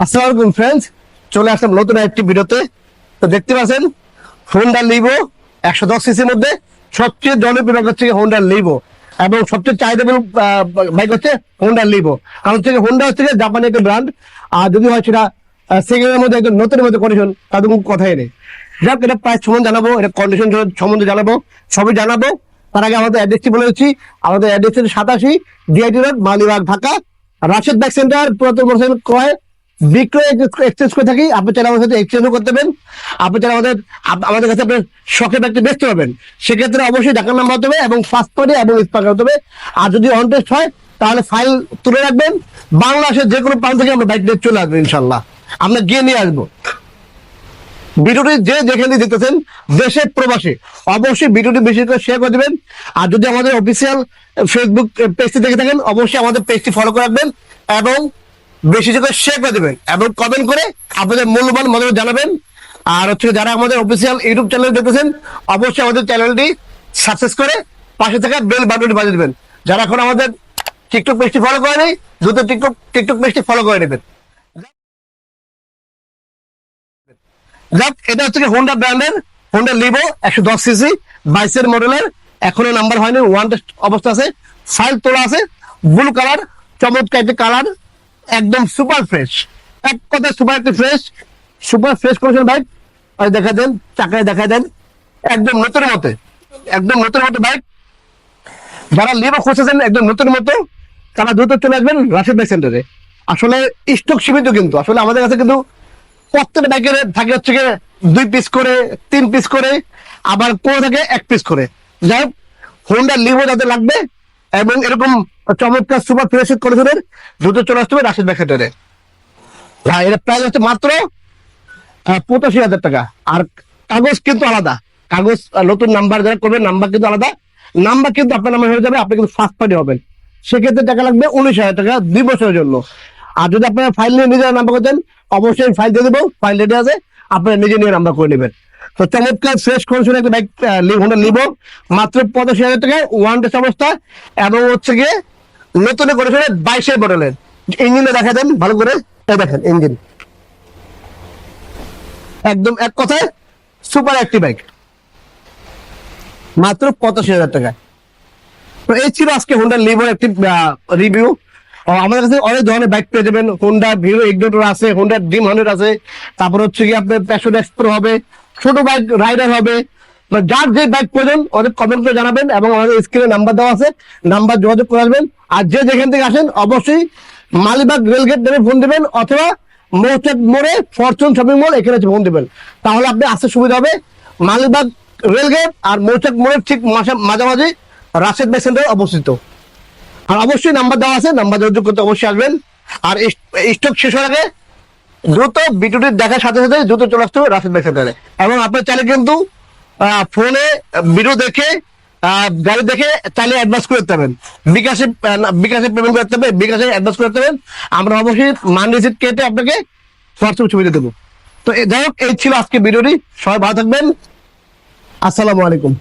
আসসালামু আলাইকুম ফ্রেন্ডস, চলে আসলাম নতুন একটি ভিডিওতে। তো দেখতে পাচ্ছেন হোন্ডা লিভো 110 সিসির মধ্যে সবচেয়ে জনপ্রিয় বাইক হচ্ছে হোন্ডা লিভো, এবং সবচেয়ে চাহিদাপূর্ণ বাইক হচ্ছে হোন্ডা লিভো। কারণ হচ্ছে হোন্ডা হচ্ছে জাপানি একটা ব্র্যান্ড, আর যদি হয় সেটা সেকেন্ডের মধ্যে একদম নতুনের মধ্যে কন্ডিশন, তাদের কোনো কথাই নেই। যাক, এটা প্রাইস সম্বন্ধে জানাবো, এটা কন্ডিশন সম্বন্ধে জানাবো, সবই জানাবো। তার আগে আমাদের অ্যাড্রেসটি বলে দিচ্ছি। আমাদের অ্যাড্রেস হচ্ছে 87 DIT road, Malibagh, Dhaka. Rashed bike centre, পুরাতন মোটরসাইকেল ক্রয় বিক্রয় এক্সচেঞ্জ করে থাকি। আপনি চাইলে আমাদের সাথে এক্সচেঞ্জও করতে পারবেন। আপনি চাইলে আমাদের কাছে আপনার শখের ব্যাগটি বেচতে পারবেন। সেক্ষেত্রে অবশ্যই ঢাকার নাম্বার হতে হবে এবং পাসপোর্টে এবং স্পার্ক হতে হবে। আর যদি অন টেস্ট হয় তাহলে ফাইল তুলে রাখবেন। বাংলাদেশের যে কোনো প্রান্ত থেকে আমরা বাইক নিয়ে চলে আসবো, ইনশাল্লাহ আমরা গিয়ে নিয়ে আসবো। ভিডিওটি যে যেখানে দেখতেছেন দেশে প্রবাসী, অবশ্যই ভিডিওটি বেশি করে শেয়ার করে দেবেন। আর যদি আমাদের অফিসিয়াল ফেসবুক পেজটি দেখে থাকেন, অবশ্যই আমাদের পেজটি ফলো করে রাখবেন এবং বেশি করে শেয়ার করে দেবেন এবং কমেন্ট করে আপনাদের মূল্যবান মতামত জানাবেন। আর হচ্ছে যারা আমাদের অফিসিয়াল ইউটিউব চ্যানেল দেখতেছেন, অবশ্যই আমাদের চ্যানেলটি সাবস্ক্রাইব করে পাশে থাকা বেল বাটনটি বাজিয়ে দেবেন। যারা এখন আমাদের টিকটক পেজটি ফলো করে নেই, দ্রুত টিকটক পেজটি ফলো করে নেবেন। যাক, এটা হচ্ছে হোন্ডা ব্র্যান্ডের হোন্ডা লিভো 110 সিসি 22 মডেলের। এখনো নাম্বার হয়নি, ওয়ান টেস্ট অবস্থা আছে, ফাইল তোলা আছে, ব্লু কালার, চমৎকার একটি কালার, একদম সুপার ফ্রেশ। এক কথায় সুপার একটি ফ্রেশ, সুপার ফ্রেশ করেছেন বাইক। দেখা দেন, চাকায় দেখা দেন, একদম নতুনের মতো, একদম নতুনের মতো বাইক। যারা লিভো খুঁজতেছেন একদম নতুন মতো, তারা দ্রুত চলে আসবেন রাশেদ বাইক সেন্টারে। আসলে স্টক সীমিত, কিন্তু আসলে আমাদের কাছে কিন্তু প্রত্যেকটা বাইকের থাকে হচ্ছে 2 পিস করে, 3 পিস করে, আবার কোনো থাকে 1 পিস করে। যাই হোক, হোন্ডা লিভো যাদের লাগবে এবং এরকম চমৎকার সুপার ফ্রেশ কন্ডিশনের, দ্রুত চলে আসতে হবে রাশেদ বাইক সেন্টারে। এর প্রাইস হচ্ছে মাত্র 85,000 টাকা। আর কাগজ কিন্তু আলাদা, কাগজ নতুন নাম্বার যারা করবেন নাম্বার কিন্তু আলাদা, নাম্বার কিন্তু আপনার নামে হয়ে যাবে, আপনি কিন্তু ফার্স্ট পার্টি হবেন। সেক্ষেত্রে টাকা লাগবে 19,000 টাকা 2 বছরের জন্য। আর যদি আপনারা ফাইল নিয়ে নিজের নাম্বার করতেন, অবশ্যই ফাইল দিয়ে দেবো, ফাইল রেডি আছে, আপনারা নিজে নিয়ে নাম্বার করে নেবেন। তো চমৎকার ফ্রেশ কন্ডিশনে একটা বাইক হোন্ডা লিভো, মাত্র 85,000 টাকায়, ওয়ান টেস্ট অবস্থা, এবং হচ্ছে গিয়ে নতুন কন্ডিশনে 22 মডেলের। ইঞ্জিনটা দেখা দেন ভালো করে, দেখেন ইঞ্জিন একদম এক কথায় সুপার একটি বাইক, মাত্র 85,000 টাকায়। তো এই ছিল আজকে হোন্ডা লিভোর একটি রিভিউ। আমাদের কাছে অনেক ধরনের বাইক পেয়ে যাবেন। হোন্ডা ভিভো ইগনিটর আছে, হোন্ডা ড্রিম 100 আছে, তারপর হচ্ছে কি আপনার প্যাশন এক্সপ্রো হবে, ছোট বাইক রাইডার হবে। যার যে বাইক প্রয়োজন ওদের কমেন্ট করে জানাবেন এবং আমাদের স্ক্রিনে নাম্বার দেওয়া আছে, নাম্বার যোগাযোগ করে আসবেন। আর যে যেখান থেকে আসেন অবশ্যই মালিবাগ রেলগেট নেমে ফোন দেবেন, অথবা মৌচাক মোড়ে ফরচুন শপিং মল এখানে ফোন দেবেন, তাহলে আপনি আসতে সুবিধা হবে। মালিবাগ রেলগেট আর মৌচাক মোড়ের ঠিক মাঝামাঝি রাশেদ বাইক সেন্টার অবস্থিত। আর অবশ্যই নাম্বার দেওয়া আছে, নাম্বার যোগাযোগ করতে অবশ্যই আসবেন। আর স্টক শেষ হওয়ার আগে দ্রুত ভিডিওটি দেখার সাথে সাথে দ্রুত চলে আসতে হবে রাশেদ বাইক সেন্টারে। এবং আপনার চাইলে কিন্তু ফোনে ভিডিও দেখে গাড়ি দেখে চাইলে অ্যাডভান্স করে দিতে পারবেন। বিকাশে পেমেন্ট করতে হবে, বিকাশে অ্যাডভান্স করতে পারবেন। আমরা অবশ্যই মান রিসিপ্ট কেটে আপনাকে হোয়াটসঅ্যাপ সুবিধা দেবো। তো যাই হোক, এই ছিল আজকে ভিডিওটি। সবাই ভালো থাকবেন। আসসালামু আলাইকুম।